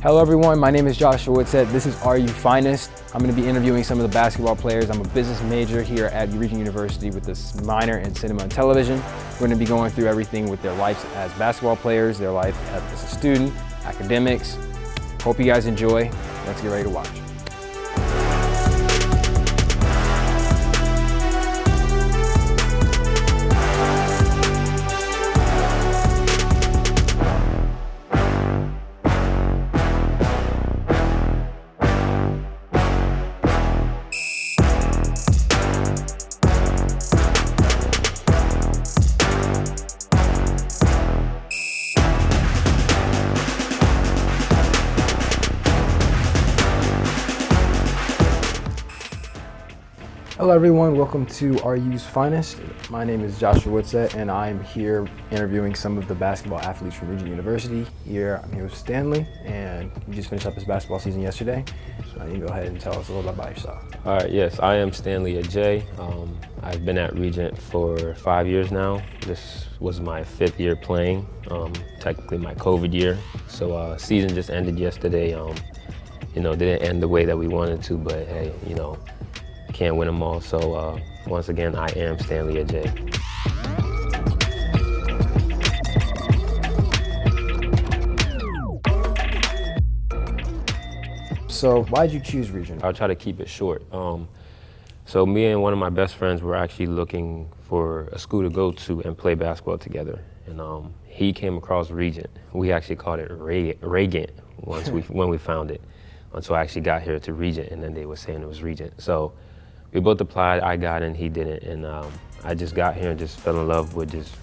Hello everyone, my name is Joshua Whitsett. This is Are You Finest? I'm going to be interviewing some of the basketball players. I'm a business major here at Regent University with a minor in cinema and television. We're going to be going through everything with their lives as basketball players, their life as a student, academics. Hope you guys enjoy. Let's get ready to watch. Hello everyone, welcome to Are You's Finest. My name is Joshua Whitsett and I'm here interviewing some of the basketball athletes from Regent University. I'm here with Stanley and you just finished up his basketball season yesterday. So you can go ahead and tell us a little bit about yourself. All right, yes, I am Stanley Adjei. I've been at Regent for 5 years now. This was my 5th year playing, technically my COVID year. So season just ended yesterday. Didn't end the way that we wanted to, but hey, can't win them all. So once again, I am Stanley Adjei. So why did you choose Regent? I'll try to keep it short. So me and one of my best friends were actually looking for a school to go to and play basketball together. And he came across Regent. We actually called it Regent when we found it. Until I actually got here to Regent, and then they were saying it was Regent. So we both applied, I got in, he didn't, and I just got here and just fell in love with just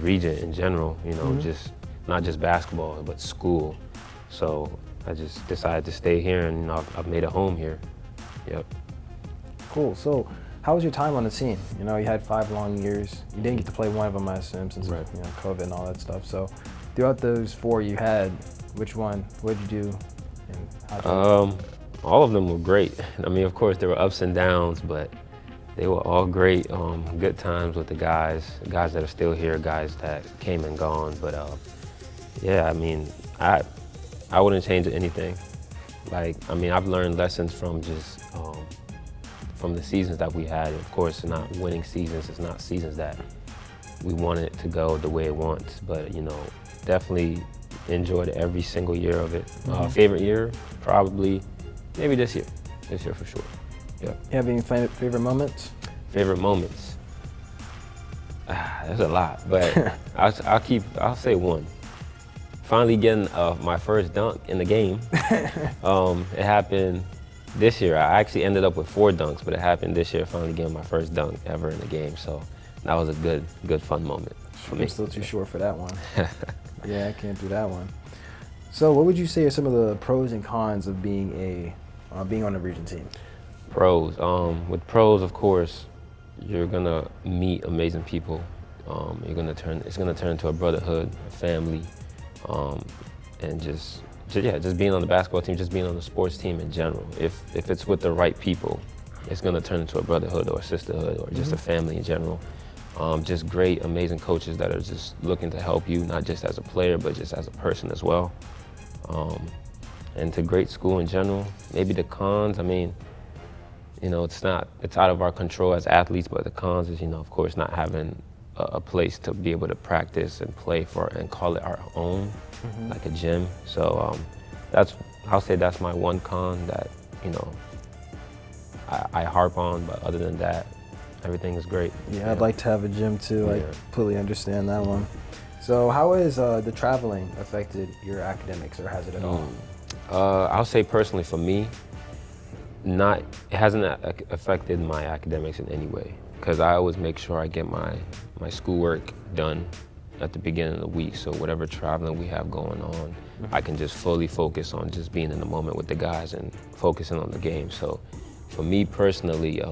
Regent in general, just not just basketball, but school. So I just decided to stay here, and I've made a home here. Yep. Cool. So how was your time on the team? You had 5 long years. You didn't get to play one of them, I assume, since right. COVID and all that stuff. So throughout those 4 you had, which one? What did you do? And how all of them were great. I mean, of course, there were ups and downs, but they were all great. Good times with the guys that are still here, guys that came and gone. But yeah, I mean, I wouldn't change anything. I've learned lessons from just from the seasons that we had. Of course, not winning seasons. It's not seasons that we want it to go the way it wants. But definitely enjoyed every single year of it. Favorite year, probably. Maybe this year for sure. Yeah. You have any favorite moments? Favorite moments? There's a lot, but I'll say one. Finally getting my first dunk in the game. It happened this year. I actually ended up with 4 dunks, but it happened this year, finally getting my first dunk ever in the game. So that was a good fun moment for me. I'm still too short for that one. Yeah, I can't do that one. So what would you say are some of the pros and cons of being on a Regent team? Pros. With pros, of course, you're gonna meet amazing people. It's gonna turn into a brotherhood, a family, and just being on the basketball team, just being on the sports team in general. If it's with the right people, it's gonna turn into a brotherhood or a sisterhood or just a family in general. Just great, amazing coaches that are just looking to help you, not just as a player, but just as a person as well. And to great school in general. Maybe the cons, it's out of our control as athletes, but the cons is, of course, not having a place to be able to practice and play for and call it our own, like a gym. So I'll say that's my one con that, I harp on, but other than that, everything is great. Yeah, I'd like to have a gym too. I completely understand that one. So how has the traveling affected your academics, or has it at all? I'll say personally for me, it hasn't affected my academics in any way, because I always make sure I get my schoolwork done at the beginning of the week. So whatever traveling we have going on, I can just fully focus on just being in the moment with the guys and focusing on the game. So for me personally,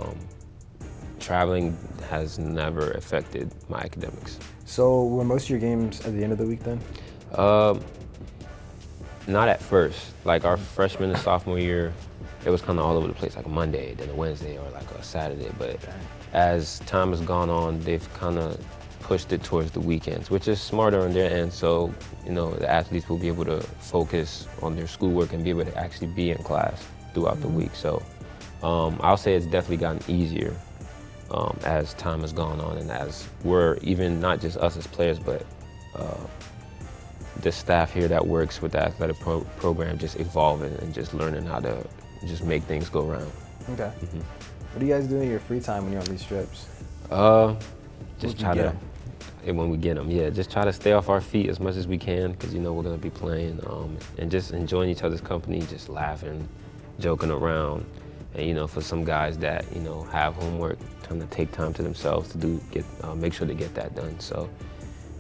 traveling has never affected my academics. So were most of your games at the end of the week then? Not at first. Like our freshman and sophomore year, it was kind of all over the place, like a Monday, then a Wednesday, or like a Saturday. But as time has gone on, they've kind of pushed it towards the weekends, which is smarter on their end. So, you know, the athletes will be able to focus on their schoolwork and be able to actually be in class throughout the week. So I'll say it's definitely gotten easier as time has gone on, and as we're, even not just us as players, but the staff here that works with the athletic program just evolving and just learning how to just make things go round. Okay. What do you guys do in your free time when you're on these trips? Just try to, when we get them, yeah, just try to stay off our feet as much as we can, because you know we're gonna be playing, and just enjoying each other's company, just laughing, joking around, and you know, for some guys that you know have homework, trying to take time to themselves to make sure they get that done. So,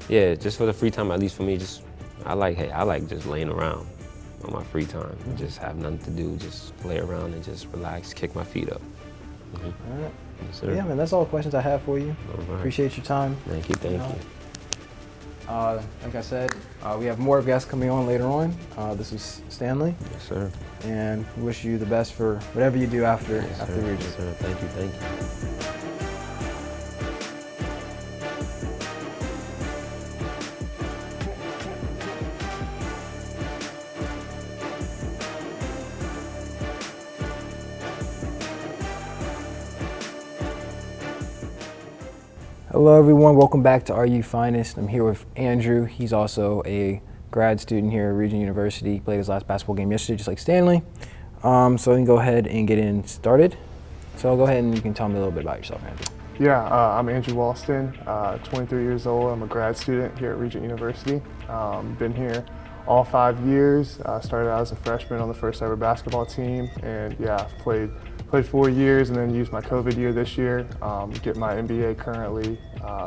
yeah, just for the free time, at least for me, I like just laying around on my free time, just have nothing to do, just play around and just relax, kick my feet up. All right. Yes, sir. Yeah, man, that's all the questions I have for you. All right. Appreciate your time. Thank you, thank you. Like I said, we have more guests coming on later on. This is Stanley. Yes, sir. And we wish you the best for whatever you do after Yes, the sir. region. Yes, sir. Thank you, thank you. Hello everyone, welcome back to Are You Finest. I'm here with Andrew. He's also a grad student here at Regent University. He played his last basketball game yesterday, just like Stanley. So we can go ahead and get in started. So I'll go ahead and you can tell me a little bit about yourself, Andrew. Yeah, I'm Andrew Walston, 23 years old. I'm a grad student here at Regent University. Been here all 5 years. Started out as a freshman on the first ever basketball team, and yeah, played 4 years and then used my COVID year this year. Get my MBA currently.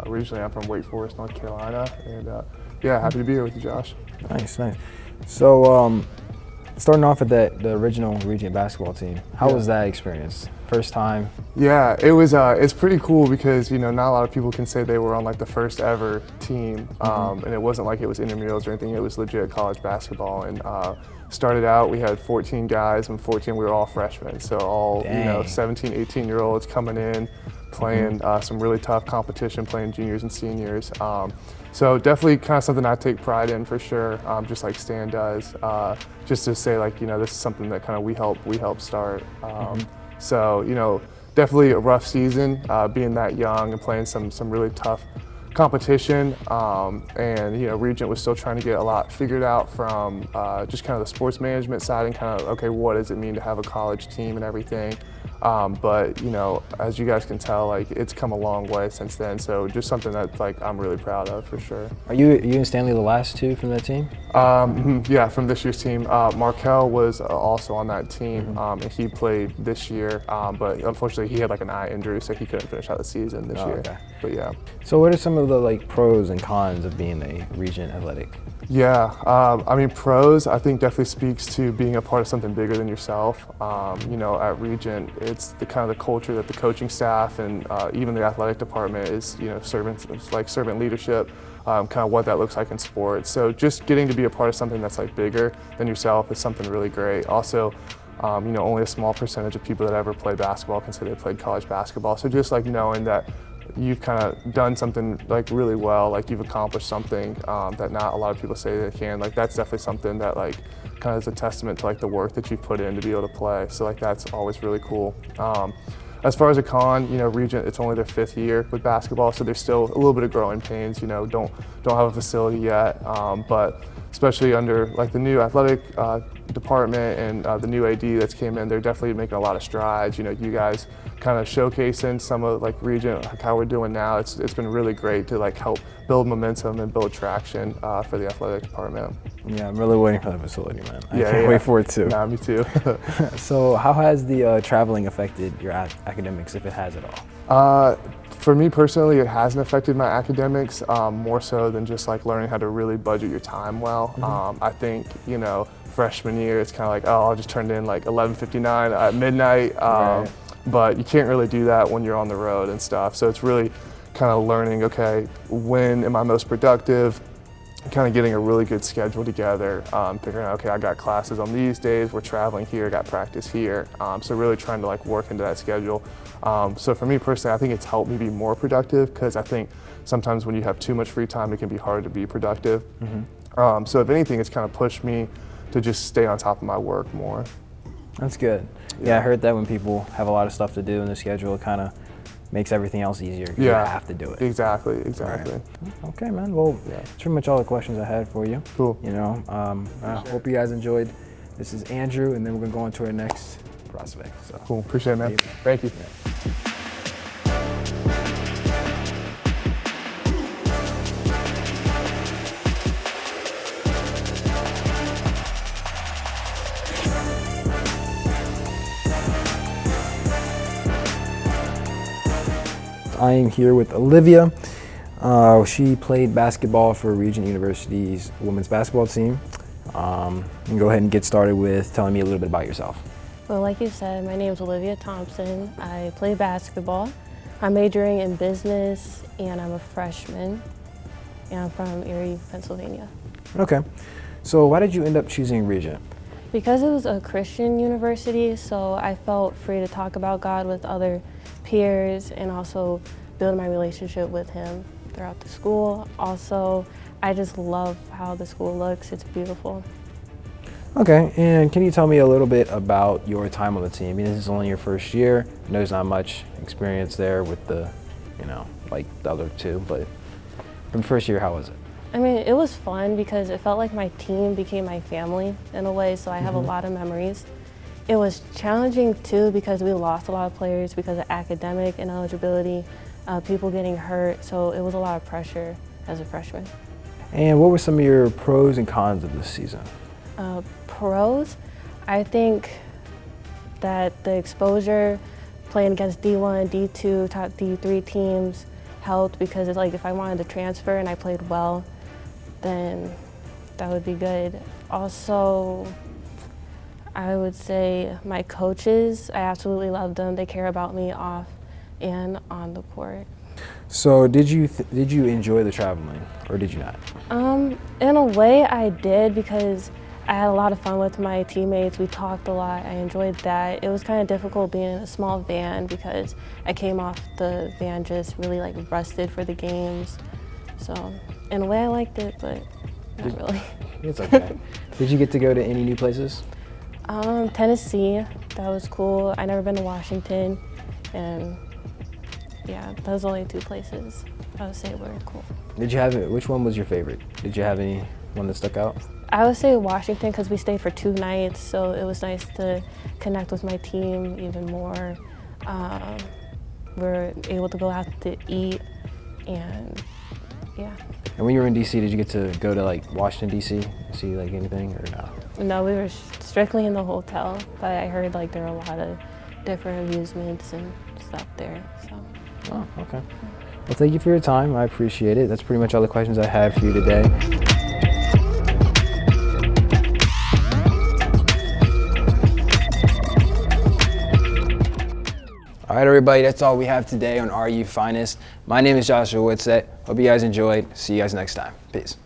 Originally I'm from Wake Forest, North Carolina, and yeah, happy to be here with you, Josh. Nice, nice. So starting off at the original Regent basketball team, how was that experience? First time? Yeah, it was. It's pretty cool because you know not a lot of people can say they were on like the first ever team, and it wasn't like it was intramurals or anything. It was legit college basketball, and started out we had 14 guys, and 14 we were all freshmen, so all Dang. you know 17, 18-year-olds coming in, playing some really tough competition, playing juniors and seniors. So definitely kind of something I take pride in for sure, just like Stan does. Just to say like you know this is something that kind of we help start. So, you know, definitely a rough season, being that young and playing some really tough competition. And, you know, Regent was still trying to get a lot figured out from just kind of the sports management side and kind of, okay, what does it mean to have a college team and everything. But, you know, as you guys can tell, like, it's come a long way since then. So just something that, like, I'm really proud of for sure. Are you and Stanley the last two from that team? Yeah, from this year's team. Markel was also on that team, and he played this year, but unfortunately he had like an eye injury, so he couldn't finish out the season this year. Okay. But yeah. So what are some of the like pros and cons of being a Regent athletic? Yeah, I mean, pros, I think definitely speaks to being a part of something bigger than yourself. You know, at Regent, it's the kind of the culture that the coaching staff and even the athletic department is, you know, servant leadership, kind of what that looks like in sports. So just getting to be a part of something that's like bigger than yourself is something really great. Also, you know, only a small percentage of people that ever play basketball can say they played college basketball. So just like knowing that you've kind of done something like really well, like you've accomplished something that not a lot of people say they can, like that's definitely something that like kind of is a testament to like the work that you've put in to be able to play. So like that's always really cool. As far as a con, you know, Regent, it's only their 5th year with basketball, so there's still a little bit of growing pains, you know, don't have a facility yet, but especially under like the new athletic department and the new AD that's came in, they're definitely making a lot of strides. You know, you guys kind of showcasing some of like Regent, like how we're doing now. It's been really great to like help build momentum and build traction for the athletic department. Yeah, I'm really waiting for the facility, man. I Yeah, can't yeah. wait for it too. Nah, me too. So how has the traveling affected your academics, if it has at all? For me personally, it hasn't affected my academics, more so than just like learning how to really budget your time well. I think, you know, freshman year, it's kind of like, oh, I'll just turn in like 11:59 at midnight. Right. But you can't really do that when you're on the road and stuff. So it's really kind of learning, okay, when am I most productive? kind of getting a really good schedule together, figuring out, okay, I got classes on these days, we're traveling here, got practice here. So really trying to like work into that schedule. So for me personally, I think it's helped me be more productive, because I think sometimes when you have too much free time, it can be hard to be productive. So if anything, it's kind of pushed me to just stay on top of my work more. That's good. Yeah, I heard that when people have a lot of stuff to do in the schedule, it kind of makes everything else easier. You have to do it. Exactly. Right. Okay, man. Well, that's pretty much all the questions I had for you. Cool. You know, I hope you guys enjoyed. This is Andrew, and then we're gonna go on to our next prospect. So Cool. Appreciate it, man. Thank you. I am here with Olivia. She played basketball for Regent University's women's basketball team. You can go ahead and get started with telling me a little bit about yourself. Well, like you said, my name is Olivia Thompson. I play basketball. I'm majoring in business, and I'm a freshman. And I'm from Erie, Pennsylvania. Okay. So why did you end up choosing Regent? Because it was a Christian university, so I felt free to talk about God with other peers and also build my relationship with Him throughout the school. Also, I just love how the school looks. It's beautiful. Okay, and can you tell me a little bit about your time on the team? I mean, this is only your first year. I know there's not much experience there with the, you know, like the other two, but from first year, how was it? I mean, it was fun because it felt like my team became my family in a way, so I have a lot of memories. It was challenging too because we lost a lot of players because of academic ineligibility, people getting hurt, so it was a lot of pressure as a freshman. And what were some of your pros and cons of this season? Pros, I think that the exposure playing against D1, D2, top D3 teams helped because it's like if I wanted to transfer and I played well, then that would be good. Also, I would say my coaches, I absolutely love them. They care about me off and on the court. So did you enjoy the traveling, or did you not? In a way I did because I had a lot of fun with my teammates. We talked a lot. I enjoyed that. It was kind of difficult being in a small van because I came off the van just really like rusted for the games. So in a way I liked it, but not really. It's okay. Did you get to go to any new places? Tennessee, that was cool. I never been to Washington, and yeah, those are only two places I would say were cool. Which one was your favorite? Did you have any one that stuck out? I would say Washington because we stayed for 2 nights, so it was nice to connect with my team even more. We were able to go out to eat, and yeah. And when you were in DC, did you get to go to like Washington DC, see like anything, or no? No, we were strictly in the hotel, but I heard like there are a lot of different amusements and stuff there. So. Oh, okay. Well, thank you for your time. I appreciate it. That's pretty much all the questions I had for you today. All right, everybody, that's all we have today on Are You Finest. My name is Joshua Whitsett. Hope you guys enjoyed. See you guys next time. Peace.